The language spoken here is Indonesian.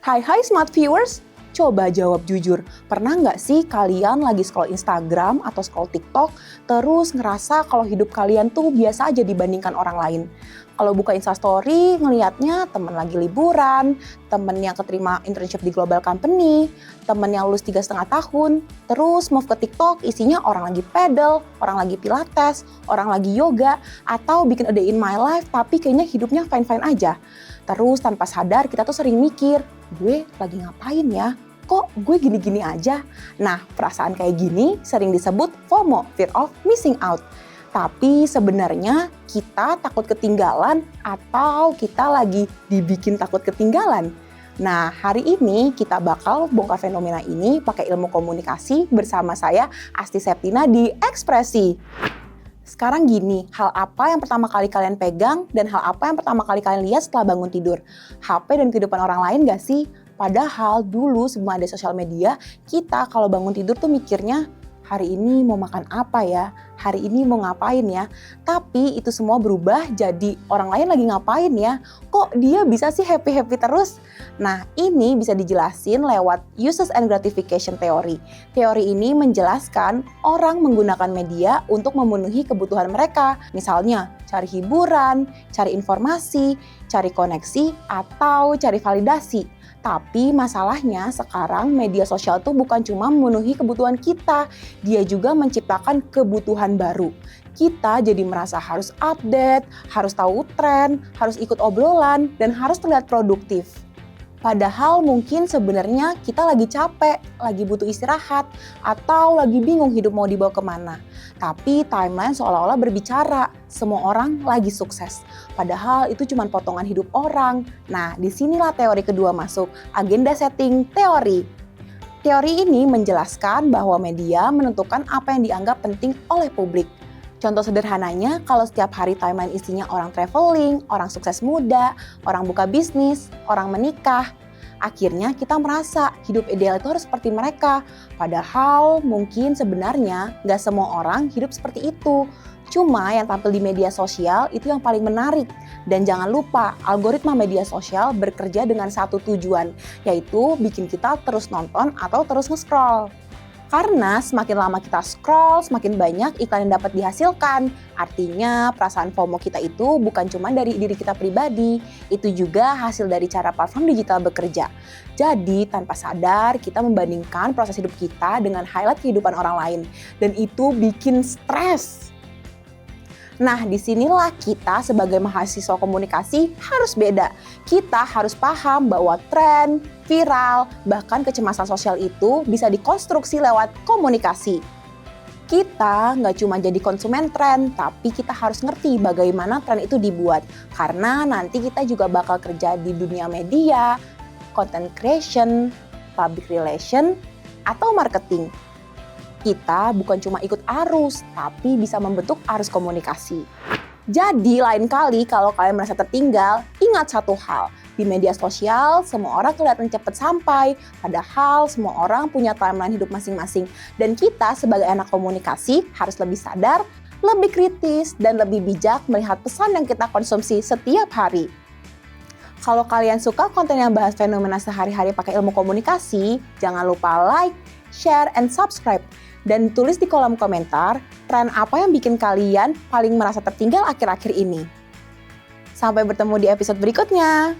Hai smart viewers, coba jawab jujur. Pernah nggak sih kalian lagi scroll Instagram atau scroll TikTok, terus ngerasa kalau hidup kalian tuh biasa aja dibandingkan orang lain? Kalau buka Instastory, ngelihatnya temen lagi liburan, temen yang keterima internship di global company, temen yang lulus 3,5 tahun, terus move ke TikTok isinya orang lagi pedal, orang lagi pilates, orang lagi yoga, atau bikin a day in my life tapi kayaknya hidupnya fine-fine aja. Terus tanpa sadar kita tuh sering mikir, gue lagi ngapain ya? Kok gue gini-gini aja? Nah, perasaan kayak gini sering disebut FOMO, Fear of Missing Out. Tapi sebenarnya kita takut ketinggalan atau kita lagi dibikin takut ketinggalan? Nah, hari ini kita bakal bongkar fenomena ini pakai ilmu komunikasi bersama saya, Asti Septina di Ekspresi. Sekarang gini, hal apa yang pertama kali kalian pegang dan hal apa yang pertama kali kalian lihat setelah bangun tidur? HP dan kehidupan orang lain gak sih? Padahal dulu sebelum ada sosial media, kita kalau bangun tidur tuh mikirnya, hari ini mau makan apa ya? Hari ini mau ngapain ya? Tapi itu semua berubah jadi orang lain lagi ngapain ya? Kok dia bisa sih happy-happy terus? Nah, ini bisa dijelasin lewat uses and gratification theory. Teori ini menjelaskan orang menggunakan media untuk memenuhi kebutuhan mereka. Misalnya, cari hiburan, cari informasi, cari koneksi, atau cari validasi. Tapi masalahnya sekarang media sosial tuh bukan cuma memenuhi kebutuhan kita, dia juga menciptakan kebutuhan baru. Kita jadi merasa harus update, harus tahu tren, harus ikut obrolan, dan harus terlihat produktif. Padahal mungkin sebenarnya kita lagi capek, lagi butuh istirahat, atau lagi bingung hidup mau dibawa kemana. Tapi timeline seolah-olah berbicara, semua orang lagi sukses. Padahal itu cuma potongan hidup orang. Nah, disinilah teori kedua masuk, agenda setting teori. Teori ini menjelaskan bahwa media menentukan apa yang dianggap penting oleh publik. Contoh sederhananya, kalau setiap hari timeline isinya orang traveling, orang sukses muda, orang buka bisnis, orang menikah, akhirnya kita merasa hidup ideal itu harus seperti mereka. Padahal mungkin sebenarnya nggak semua orang hidup seperti itu. Cuma yang tampil di media sosial itu yang paling menarik. Dan jangan lupa, algoritma media sosial bekerja dengan satu tujuan, yaitu bikin kita terus nonton atau terus nge-scroll. Karena semakin lama kita scroll, semakin banyak iklan yang dapat dihasilkan. Artinya perasaan FOMO kita itu bukan cuma dari diri kita pribadi, itu juga hasil dari cara platform digital bekerja. Jadi tanpa sadar kita membandingkan proses hidup kita dengan highlight kehidupan orang lain. Dan itu bikin stres. Nah, disinilah kita sebagai mahasiswa komunikasi harus beda. Kita harus paham bahwa tren, viral, bahkan kecemasan sosial itu bisa dikonstruksi lewat komunikasi. Kita nggak cuma jadi konsumen tren, tapi kita harus ngerti bagaimana tren itu dibuat. Karena nanti kita juga bakal kerja di dunia media, content creation, public relation, atau marketing. Kita bukan cuma ikut arus, tapi bisa membentuk arus komunikasi. Jadi lain kali kalau kalian merasa tertinggal, ingat satu hal. Di media sosial, semua orang kelihatan cepat sampai, padahal semua orang punya timeline hidup masing-masing. Dan kita sebagai anak komunikasi harus lebih sadar, lebih kritis, dan lebih bijak melihat pesan yang kita konsumsi setiap hari. Kalau kalian suka konten yang bahas fenomena sehari-hari pakai ilmu komunikasi, jangan lupa like, share, and subscribe. Dan tulis di kolom komentar, tren apa yang bikin kalian paling merasa tertinggal akhir-akhir ini. Sampai bertemu di episode berikutnya.